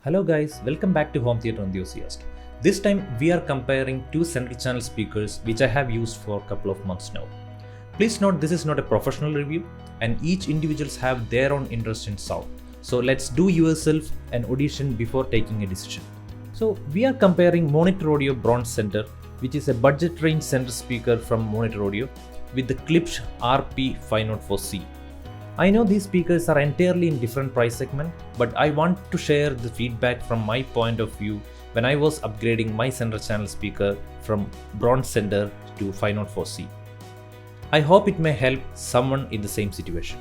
Hello guys, welcome back to Home Theater Enthusiast. This time we are comparing two central channel speakers which I have used for a couple of months now. Please note this is not a professional review and each individuals have their own interest in sound. So let's do yourself an audition before taking a decision. So we are comparing Monitor Audio Bronze Center, which is a budget range center speaker from Monitor Audio, with the Klipsch RP504C. I know these speakers are entirely in different price segment, but I want to share the feedback from my point of view when I was upgrading my center channel speaker from Bronze Center to 504C. I hope it may help someone in the same situation.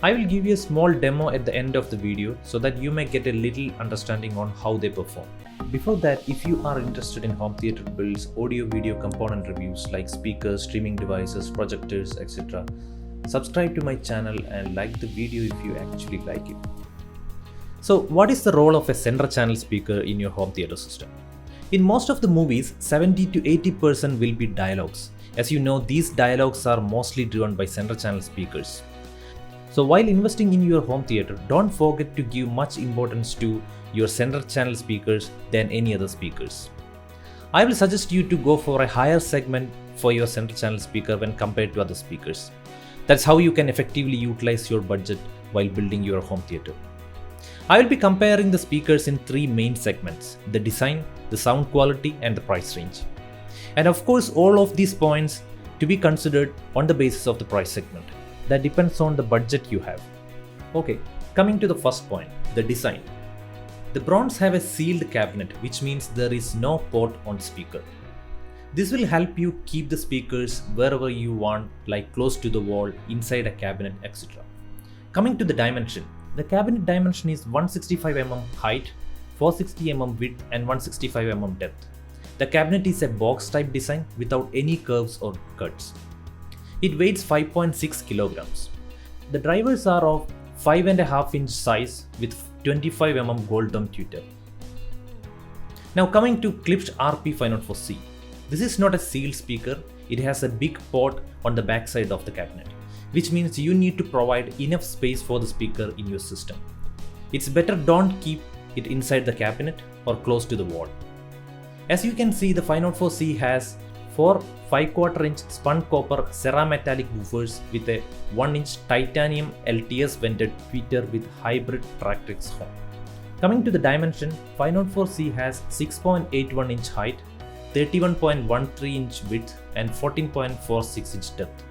I will give you a small demo at the end of the video so that you may get a little understanding on how they perform. Before that, if you are interested in home theater builds, audio video component reviews like speakers, streaming devices, projectors, etc., subscribe to my channel and like the video if you actually like it. So what is the role of a center channel speaker in your home theater system? In most of the movies, 70 to 80% will be dialogues. As you know, these dialogues are mostly driven by center channel speakers. So while investing in your home theater, don't forget to give much importance to your center channel speakers than any other speakers. I will suggest you to go for a higher segment for your center channel speaker when compared to other speakers. That's how you can effectively utilize your budget while building your home theater. I will be comparing the speakers in three main segments: the design, the sound quality, and the price range. And of course, all of these points to be considered on the basis of the price segment. That depends on the budget you have. Okay, coming to the first point, the design. The Bronze have a sealed cabinet, which means there is no port on speaker. This will help you keep the speakers wherever you want, like close to the wall, inside a cabinet, etc. Coming to the dimension, the cabinet dimension is 165 mm height, 460 mm width and 165 mm depth. The cabinet is a box type design without any curves or cuts. It weighs 5.6 kilograms. The drivers are of 5.5 inch size with 25 mm gold dome tweeter. Now coming to Klipsch RP504C. This is not a sealed speaker, it has a big port on the back side of the cabinet, which means you need to provide enough space for the speaker in your system. It's better don't keep it inside the cabinet or close to the wall. As you can see, the 504C has 4 5/4 inch spun copper cerametallic woofers with a 1 inch titanium LTS vented tweeter with hybrid Tractrix horn. Coming to the dimension, 504C has 6.81 inch height, 31.13 inch width and 14.46 inch depth,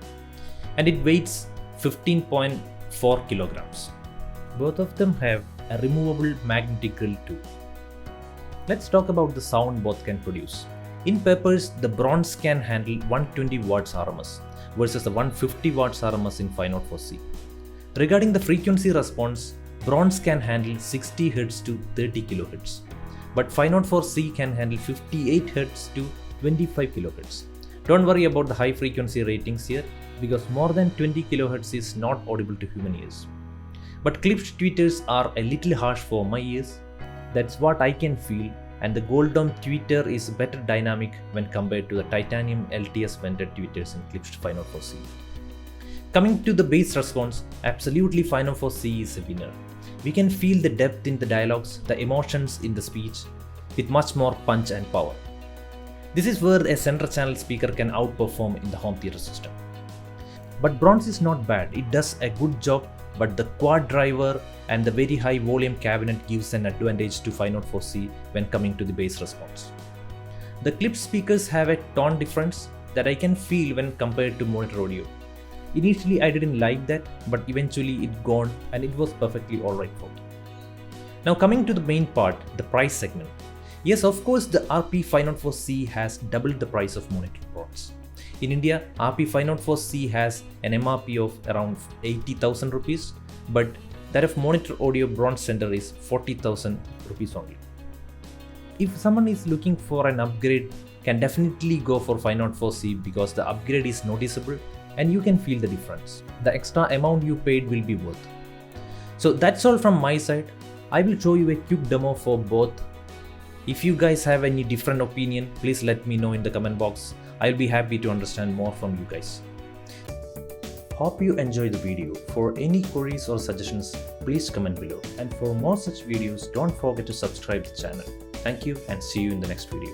and it weighs 15.4 kilograms. Both of them have a removable magnetic grill too. Let's talk about the sound both can produce. In peppers, the Bronze can handle 120 watts RMS versus the 150 watts RMS in 504C. Regarding the frequency response, Bronze can handle 60 Hz to 30 kHz. But 504C can handle 58 Hz to 25 kHz. Don't worry about the high frequency ratings here because more than 20 kHz is not audible to human ears. But Klipsch tweeters are a little harsh for my ears. That's what I can feel, and the gold dome tweeter is better dynamic when compared to the titanium LTS vented tweeters in Klipsch 504C. Coming to the bass response, absolutely 504C is a winner. We can feel the depth in the dialogues, the emotions in the speech, with much more punch and power. This is where a center channel speaker can outperform in the home theater system. But Bronze is not bad, it does a good job, but the quad driver and the very high volume cabinet gives an advantage to 504C when coming to the bass response. The Klipsch speakers have a tone difference that I can feel when compared to Monitor Audio. Initially I didn't like that, but eventually it gone and it was perfectly alright for me. Now coming to the main part, the price segment. Yes, of course the RP504C has doubled the price of Monitor Bronze. In India, RP504C has an MRP of around 80,000 rupees, but that of Monitor Audio Bronze Center is 40,000 rupees only. If someone is looking for an upgrade, can definitely go for 504C because the upgrade is noticeable and you can feel the difference. The extra amount you paid will be worth. So that's all from my side. I will show you a quick demo for both. If you guys have any different opinion, please let me know in the comment box. I'll be happy to understand more from you guys. Hope you enjoyed the video. For any queries or suggestions, please comment below. And for more such videos, don't forget to subscribe to the channel. Thank you and see you in the next video.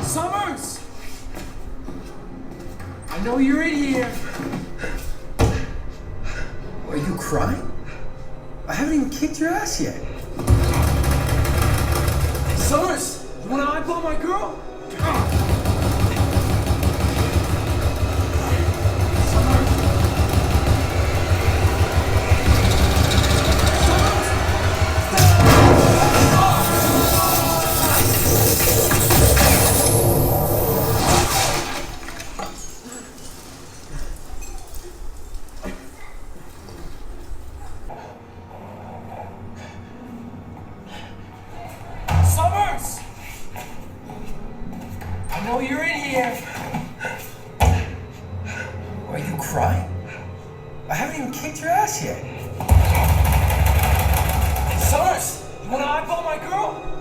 Summers! I know you're in here. Are you crying? I haven't even kicked your ass yet. Summers, you wanna eyeball my girl? Summers! I know you're in here. Are you crying? I haven't even kicked your ass yet. Summers, you wanna eyeball my girl?